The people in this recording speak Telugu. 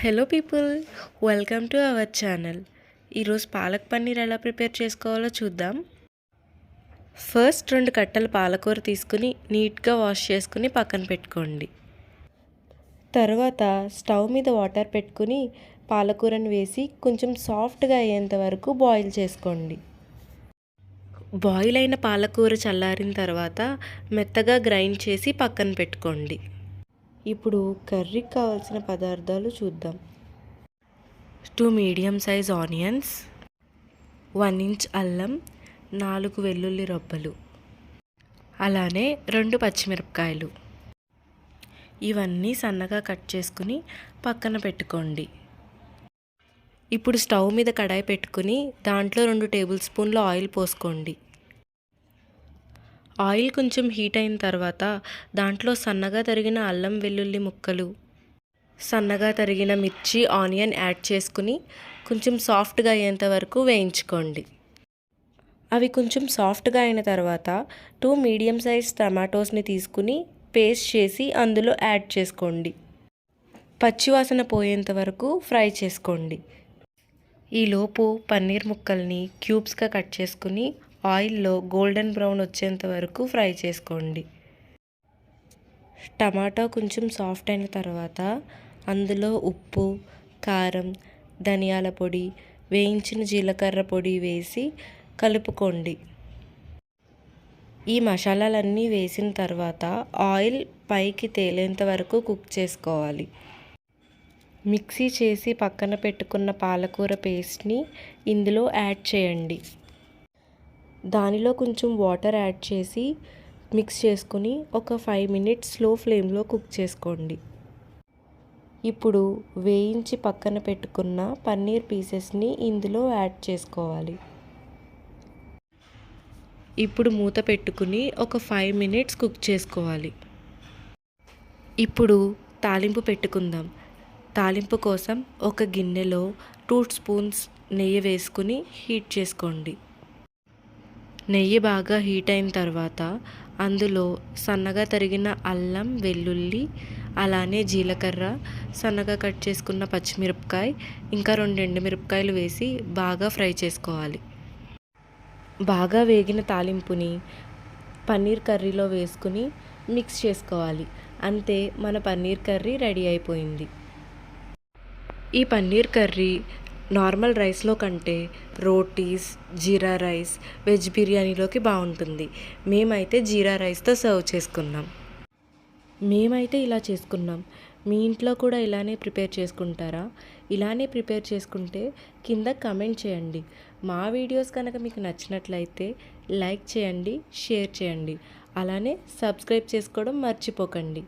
Hello people, welcome to our channel. ఈరోజు పాలక్ పన్నీర్ ఎలా ప్రిపేర్ చేసుకోవాలో చూద్దాం. ఫస్ట్ 2 కట్టలు పాలకూర తీసుకుని నీట్గా వాష్ చేసుకుని పక్కన పెట్టుకోండి. తర్వాత స్టవ్ మీద వాటర్ పెట్టుకుని పాలకూరని వేసి కొంచెం సాఫ్ట్గా అయ్యేంత వరకు బాయిల్ చేసుకోండి. బాయిల్ అయిన పాలకూర చల్లారిన తర్వాత మెత్తగా గ్రైండ్ చేసి పక్కన పెట్టుకోండి. ఇప్పుడు కర్రీకి కావాల్సిన పదార్థాలు చూద్దాం. 2 మీడియం సైజ్ ఆనియన్స్, 1 ఇంచ్ అల్లం, 4 వెల్లుల్లి రబ్బలు, అలానే 2 పచ్చిమిరపకాయలు. ఇవన్నీ సన్నగా కట్ చేసుకుని పక్కన పెట్టుకోండి. ఇప్పుడు స్టవ్ మీద కడాయి పెట్టుకుని దాంట్లో 2 టేబుల్ స్పూన్ల ఆయిల్ పోసుకోండి. ఆయిల్ కొంచెం హీట్ అయిన తర్వాత దాంట్లో సన్నగా తరిగిన అల్లం వెల్లుల్లి ముక్కలు, సన్నగా తరిగిన మిర్చి, ఆనియన్ యాడ్ చేసుకుని కొంచెం సాఫ్ట్గా అయ్యేంత వరకు వేయించుకోండి. అవి కొంచెం సాఫ్ట్గా అయిన తర్వాత 2 మీడియం సైజ్ టమాటోస్ని తీసుకుని పేస్ట్ చేసి అందులో యాడ్ చేసుకోండి. పచ్చివాసన పోయేంత వరకు ఫ్రై చేసుకోండి. ఈలోపు పన్నీర్ ముక్కల్ని క్యూబ్స్గా కట్ చేసుకుని ఆయిల్లో గోల్డెన్ బ్రౌన్ వచ్చేంత వరకు ఫ్రై చేసుకోండి. టమాటా కొంచెం సాఫ్ట్ అయిన తర్వాత అందులో ఉప్పు, కారం, ధనియాల పొడి, వేయించిన జీలకర్ర పొడి వేసి కలుపుకోండి. ఈ మసాలాలన్నీ వేసిన తర్వాత ఆయిల్ పైకి తేలేంత వరకు కుక్ చేసుకోవాలి. మిక్సీ చేసి పక్కన పెట్టుకున్న పాలకూర పేస్ట్ని ఇందులో యాడ్ చేయండి. దానిలో కొంచెం వాటర్ యాడ్ చేసి మిక్స్ చేసుకుని ఒక 5 మినిట్స్ స్లో ఫ్లేమ్లో కుక్ చేసుకోండి. ఇప్పుడు వేయించి పక్కన పెట్టుకున్న పన్నీర్ పీసెస్ని ఇందులో యాడ్ చేసుకోవాలి. ఇప్పుడు మూత పెట్టుకుని ఒక 5 మినిట్స్ కుక్ చేసుకోవాలి. ఇప్పుడు తాలింపు పెట్టుకుందాం. తాలింపు కోసం ఒక గిన్నెలో 2 స్పూన్స్ నెయ్యి వేసుకుని హీట్ చేసుకోండి. నెయ్యి బాగా హీట్ అయిన తర్వాత అందులో సన్నగా తరిగిన అల్లం వెల్లుల్లి, అలానే జీలకర్ర, సన్నగా కట్ చేసుకున్న పచ్చిమిరపకాయ, ఇంకా 2 ఎండుమిరపకాయలు వేసి బాగా ఫ్రై చేసుకోవాలి. బాగా వేగిన తాలింపుని పన్నీర్ కర్రీలో వేసుకుని మిక్స్ చేసుకోవాలి. అంతే, మన పన్నీర్ కర్రీ రెడీ అయిపోయింది. ఈ పన్నీర్ కర్రీ నార్మల్ రైస్లో కంటే రోటీస్, జీరా రైస్, వెజ్ బిర్యానీలోకి బాగుంటుంది. మేమైతే జీరా రైస్తో సర్వ్ చేసుకున్నాం. మేమైతే ఇలా చేసుకున్నాం. మీ ఇంట్లో కూడా ఇలానే ప్రిపేర్ చేసుకుంటారా? ఇలానే ప్రిపేర్ చేసుకుంటే కింద కమెంట్ చేయండి. మా వీడియోస్ కనుక మీకు నచ్చినట్లయితే లైక్ చేయండి, షేర్ చేయండి, అలానే సబ్స్క్రైబ్ చేసుకోవడం మర్చిపోకండి.